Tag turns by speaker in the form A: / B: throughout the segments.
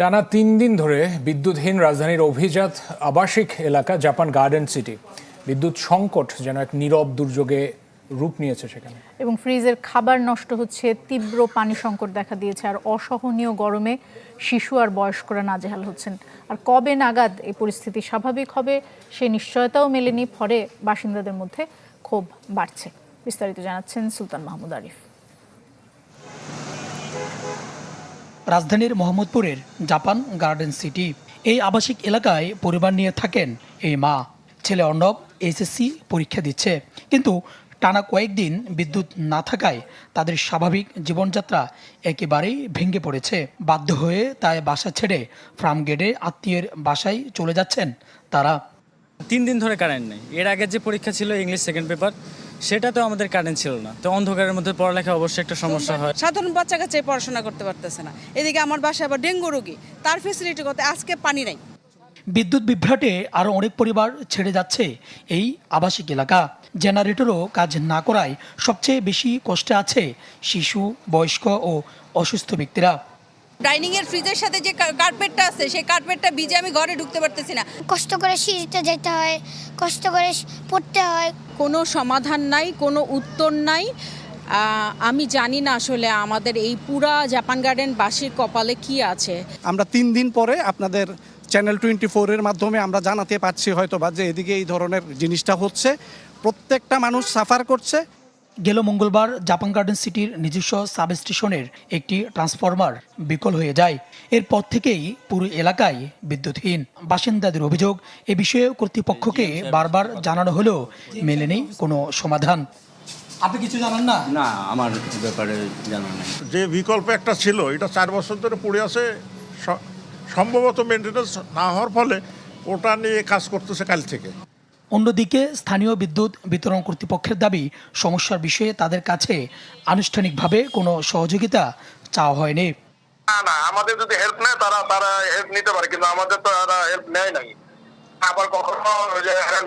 A: টানা ৩ দিন ধরে বিদ্যুৎহীন রাজধানীর অভিজাত আবাসিক এলাকা জাপান গার্ডেন সিটি। বিদ্যুৎ সংকট যেন এক নীরব দুর্যোগে রূপ নিয়েছে সেখানে।
B: এবং ফ্রিজের খাবার নষ্ট হচ্ছে, তীব্র পানি সংকট দেখা দিয়েছে, আর অসহনীয় গরমে শিশু আর বয়স্করা নাজেহাল হচ্ছেন। আর কবে নাগাদ এই পরিস্থিতি স্বাভাবিক হবে সেই নিশ্চয়তাও মেলেনি, ফলে বাসিন্দাদের মধ্যে ক্ষোভ বাড়ছে। বিস্তারিত জানাচ্ছেন সুলতান মাহমুদ আরিফ।
C: রাজধানীর মোহাম্মদপুরের জাপান গার্ডেন সিটি এই আবাসিক এলাকায় পরিবার নিয়ে থাকেন এই মা। ছেলে অর্ণব এসএসসি পরীক্ষা দিচ্ছে, কিন্তু টানা কয়েকদিন বিদ্যুৎ না থাকায় তাদের স্বাভাবিক জীবনযাত্রা একেবারেই ভেঙে পড়েছে। বাধ্য হয়ে তাই বাসা ছেড়ে ফার্মগেটে আত্মীয়ের বাসায় চলে যাচ্ছেন তারা।
D: 3 দিন ধরে কারেন্ট নেই। এর আগে যে পরীক্ষা ছিল ইংলিশ সেকেন্ড পেপার, সেটাতেও আমাদের কারেন্ট ছিল না। তো অন্ধকারের মধ্যে পড়ালেখা অবশ্যই একটা সমস্যা হয়।
E: সাধারণ বাচ্চা কাচ্চাই পড়াশোনা করতে পারতেছে না। এদিকে আমার বাসায় আবার ডেঙ্গু রোগী, তার ফেসিলিটি করতে আজকে পানি নাই।
C: বিদ্যুৎ বিভ্রাটে আরও অনেক পরিবার ছেড়ে যাচ্ছে এই আবাসিক এলাকা। জেনারেটরও কাজ না করায় সবচেয়ে বেশি কষ্টে আছে শিশু, বয়স্ক ও অসুস্থ ব্যক্তিরা।
E: ডাইনিং এর ফ্রিজের সাথে যে কার্পেটটা আছে, সেই কার্পেটটা ভিজে আমি ঘরে ঢুকতে পারতেছি না।
F: কষ্ট করে সিঁড়িতে যেতে হয়, কষ্ট করে পড়তে হয়।
G: কোনো সমাধান নাই, কোনো উত্তর নাই। আমি জানি না আসলে আমাদের এই পুরা জাপান গার্ডেন বাসীর কপালে কি আছে।
H: আমরা 3 দিন পরে আপনাদের চ্যানেল 24-এর মাধ্যমে আমরা জানাতে পারছি হয়তোবা যে এদিকে এই ধরনের জিনিসটা হচ্ছে, প্রত্যেকটা মানুষ সাফার করছে।
C: গেল মঙ্গলবার জাপান গার্ডেন সিটির নিজস্ব সাবস্টেশনের একটি ট্রান্সফরমার বিকল হয়ে যায়। এরপর থেকেই পুরো এলাকায় বিদ্যুৎহীন। বাসিন্দাদের অভিযোগ, এ বিষয়ে কর্তৃপক্ষকে বারবার জানানো হলেও মেলেনি কোনো সমাধান। আপনি কিছু জানান না?
I: না, আমার ব্যাপারে জানা নেই।
J: যে বিকল্প একটা ছিল, এটা 4 বছর ধরে পড়ে আছে, সম্ভবত মেনটেন্যান্স না হওয়ার ফলে ওটা নিয়ে কাজ করতেছে কাল থেকে।
C: অন্যদিকে স্থানীয় বিদ্যুৎ বিতরণ কর্তৃপক্ষের দাবি, সমস্যার বিষয়ে তাদের কাছে আনুষ্ঠানিকভাবে কোনো সহযোগিতা চাওয়া হয়নি।
K: না, আমাদের যদি হেল্প নেয় তারা হেল্প নিতে পারে, কিন্তু আমাদের তো হেল্প নেয় নাই। আবার কখনো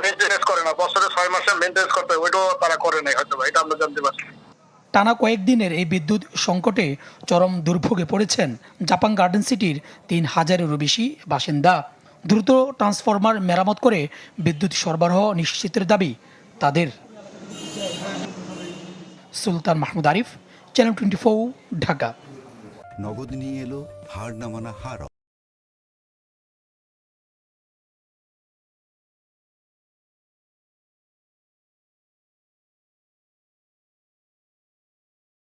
K: মেনটেনেন্স করে না, বছরে 6 মাসে মেনটেনেন্স করতে হয়, ওইটাও তারা করে নাই হয়তো, এটা আমরা জানতে পারছি।
C: টানা কয়েকদিনের এই বিদ্যুৎ সংকটে চরম দুর্ভোগে পড়েছেন জাপান গার্ডেন সিটির 3000-এরও বেশি বাসিন্দা। দ্রুত ট্রান্সফরমার মেরামত করে বিদ্যুৎ সরবরাহ নিশ্চিতের দাবি তাদের। সুলতান মাহমুদ আরিফ, চ্যানেল 24, ঢাকা।
L: নগদ নিয়ে এলো হার না মানা হার।